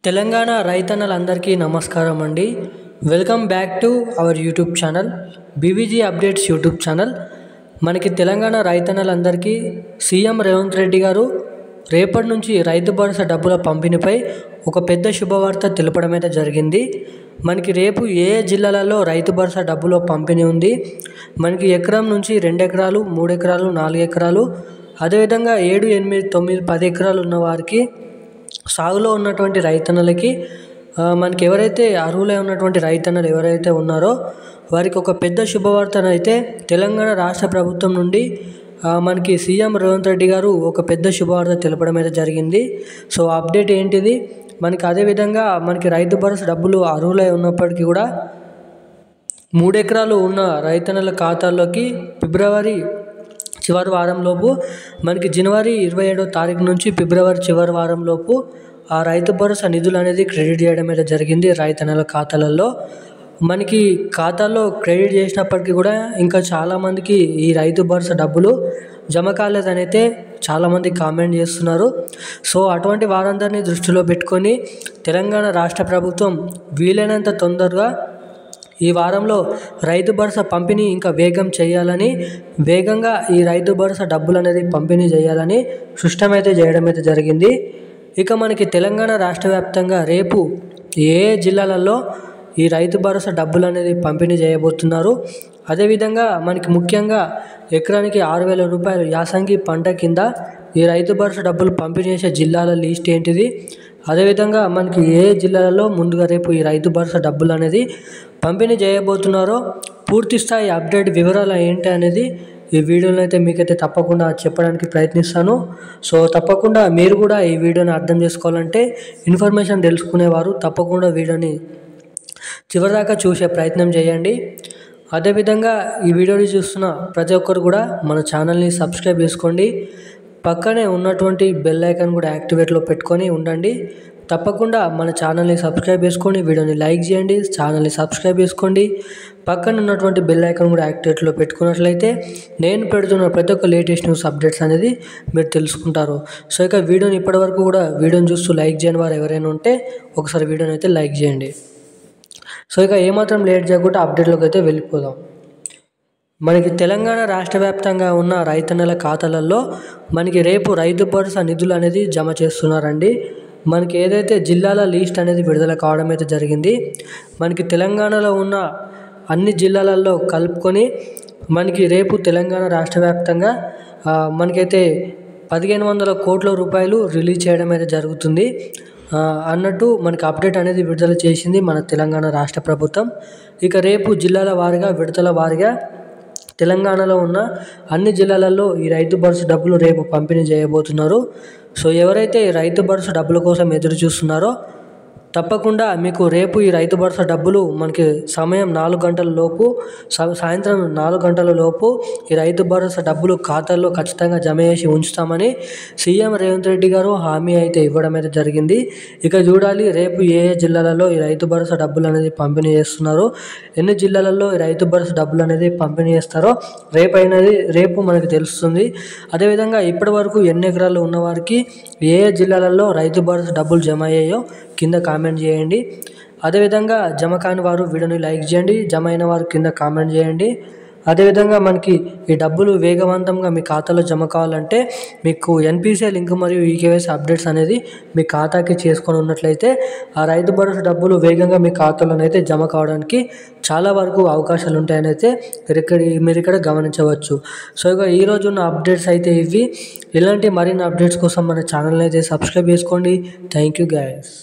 తెలంగాణ రైతన్నలందరికీ నమస్కారం అండి. Welcome back to our YouTube channel BVG updates YouTube channel. మనకి Telangana రైతన్నలందరికీ CM Revanth Reddy గారు రేపటి నుంచి రైతు భరోసా డబ్బుల పంపిణీపై ఒక పెద్ద శుభవార్త తెలపడం అయితే జరిగింది. మనకి రేపు ఏ జిల్లాలలో రైతు భరోసా డబ్బుల పంపిణీ ఉంది, మనకి ఎకరం నుంచి 2 ఎకరాలు, 3 ఎకరాలు, 4 ఎకరాలు, అదేవిధంగా 7, 8, 9, 10 ఎకరాలు ఉన్న వారికి, సాగులో ఉన్నటువంటి రైతన్నలకి, మనకి ఎవరైతే అర్హులై ఉన్నటువంటి రైతన్నలు ఎవరైతే ఉన్నారో వారికి ఒక పెద్ద శుభవార్తను అయితే తెలంగాణ రాష్ట్ర ప్రభుత్వం నుండి మనకి సీఎం రేవంత్ రెడ్డి గారు ఒక పెద్ద శుభవార్త తెలపడం అయితే జరిగింది. సో అప్డేట్ ఏంటిది, మనకి అదేవిధంగా మనకి రైతు భరోసా డబ్బులు అర్హులై ఉన్నప్పటికీ కూడా 3 ఎకరాలు ఉన్న రైతన్నల ఖాతాల్లోకి ఫిబ్రవరి చివరి వారంలోపు, మనకి జనవరి 27వ తారీఖు నుంచి ఫిబ్రవరి చివరి వారంలోపు ఆ రైతు భరోసా నిధులు అనేది క్రెడిట్ చేయడం అయితే జరిగింది రైతన్నల ఖాతాలలో. మనకి ఖాతాల్లో క్రెడిట్ చేసినప్పటికీ కూడా ఇంకా చాలామందికి ఈ రైతు భరోసా డబ్బులు జమ కాలేదని అయితే చాలామంది కామెంట్ చేస్తున్నారు. సో అటువంటి వారందరినీ దృష్టిలో పెట్టుకొని తెలంగాణ రాష్ట్ర ప్రభుత్వం వీలైనంత తొందరగా ఈ వారంలో రైతు భరోసా పంపిణీ ఇంకా వేగంగా ఈ రైతు భరోసా డబ్బులు అనేది పంపిణీ చేయాలని సిస్టమ్ అయితే చేయడం అయితే జరిగింది. ఇక మనకి తెలంగాణ రాష్ట్ర వ్యాప్తంగా రేపు ఏ జిల్లాలలో ఈ రైతు భరోసా డబ్బులు అనేది పంపిణీ చేయబోతున్నారు, అదేవిధంగా మనకి ముఖ్యంగా ఎకరానికి 6,000 రూపాయలు యాసంగి పంట కింద ఈ రైతు భరోసా డబ్బులు పంపిణీ చేసే జిల్లాల లిస్ట్ ఏంటిది, అదేవిధంగా మనకి ఏ జిల్లాలలో ముందుగా రేపు ఈ రైతు భరోసా డబ్బులు అనేది పంపిణీ చేయబోతున్నారో పూర్తి స్థాయి అప్డేట్ వివరాలు ఏంటి అనేది ఈ వీడియోలో అయితే మీకైతే తప్పకుండా చెప్పడానికి ప్రయత్నిస్తాను. సో తప్పకుండా మీరు కూడా ఈ వీడియోని అర్థం చేసుకోవాలంటే, ఇన్ఫర్మేషన్ తెలుసుకునేవారు తప్పకుండా వీడియోని చివరిదాకా చూసే ప్రయత్నం చేయండి. అదేవిధంగా ఈ వీడియోని చూస్తున్న ప్రతి ఒక్కరు కూడా మన ఛానల్ని సబ్స్క్రైబ్ చేసుకోండి. పక్కనే ఉన్నటువంటి బెల్ ఐకాన్ కూడా యాక్టివేట్లో పెట్టుకొని ఉండండి. తప్పకుండా మన ఛానల్ని సబ్స్క్రైబ్ చేసుకోండి, వీడియోని లైక్ చేయండి, ఛానల్ని సబ్స్క్రైబ్ చేసుకోండి. పక్కన ఉన్నటువంటి బెల్ ఐకాన్ కూడా యాక్టివేట్లో పెట్టుకున్నట్లయితే నేను పెడుతున్న ప్రతి ఒక్క లేటెస్ట్ న్యూస్ అప్డేట్స్ అనేది మీరు తెలుసుకుంటారు. సో ఇక వీడియోని ఇప్పటివరకు కూడా వీడియోని చూస్తూ లైక్ చేయని వారు ఎవరైనా ఉంటే ఒకసారి వీడియోని అయితే లైక్ చేయండి. సో ఇక ఏమాత్రం లేట్ చేయకుండా అప్డేట్లోకి అయితే వెళ్ళిపోదాం. మనకి తెలంగాణ రాష్ట్ర వ్యాప్తంగా ఉన్న రైతన్నల ఖాతాలలో మనకి రేపు రైతు భరోసా నిధులు అనేది జమ చేస్తున్నారండి. మనకి ఏదైతే జిల్లాల లిస్ట్ అనేది విడుదల కావడం అయితే జరిగింది. మనకి తెలంగాణలో ఉన్న అన్ని జిల్లాలలో కలుపుకొని మనకి రేపు తెలంగాణ రాష్ట్ర వ్యాప్తంగా మనకైతే 1,500 కోట్ల రూపాయలు రిలీజ్ చేయడం అయితే జరుగుతుంది అన్నట్టు మనకి అప్డేట్ అనేది విడుదల చేసింది మన తెలంగాణ రాష్ట్ర ప్రభుత్వం. ఇక రేపు జిల్లాల వారీగా విడతల వారీగా తెలంగాణలో ఉన్న అన్ని జిల్లాలలో ఈ రైతు భరోసా డబ్బులు రేపు పంపిణీ చేయబోతున్నారు. సో ఎవరైతే రైతు భరోసా డబ్బుల కోసం ఎదురు చూస్తున్నారో తప్పకుండా మీకు రేపు ఈ రైతు భరోసా డబ్బులు మనకి సమయం 4 గంటల లోపు, సాయంత్రం 4 గంటల లోపు ఈ రైతు భరోసా డబ్బులు ఖాతాల్లో ఖచ్చితంగా జమ చేసి ఉంచుతామని సీఎం రేవంత్ రెడ్డి గారు హామీ అయితే ఇవ్వడం అయితే జరిగింది. ఇక చూడాలి రేపు ఏ జిల్లాలలో ఈ రైతు భరోసా డబ్బులు అనేది పంపిణీ చేస్తున్నారో, ఎన్ని జిల్లాలలో ఈ రైతు భరోసా డబ్బులు అనేది పంపిణీ చేస్తారో రేపు మనకి తెలుస్తుంది. అదేవిధంగా ఇప్పటి వరకు ఎన్ని ఎకరాలు ఉన్నవారికి ఏ జిల్లాలలో రైతు భరోసా డబ్బులు జమ అయ్యాయో కింద కామెంట్ చేయండి. అదేవిధంగా జమ కాని వారు వీడియోని లైక్ చేయండి, జమ అయిన వారు కింద కామెంట్ చేయండి. అదేవిధంగా మనకి ఈ డబ్బులు వేగవంతంగా మీ ఖాతాలో జమ కావాలంటే మీకు ఎన్పిసిఐ లింక్ మరియు ఈకేవైసీ అప్డేట్స్ అనేది మీ ఖాతాకి చేసుకొని ఉన్నట్లయితే ఆ రైతు భరోసా డబ్బులు వేగంగా మీ ఖాతాలోనైతే జమ కావడానికి చాలా వరకు అవకాశాలు ఉంటాయని అయితే మీరు ఇక్కడ గమనించవచ్చు. సో ఇక ఈరోజు ఉన్న అప్డేట్స్ అయితే ఇవి. ఇలాంటి మరిన్ని అప్డేట్స్ కోసం మన ఛానల్ని అయితే సబ్స్క్రైబ్ చేసుకోండి. Thank you guys.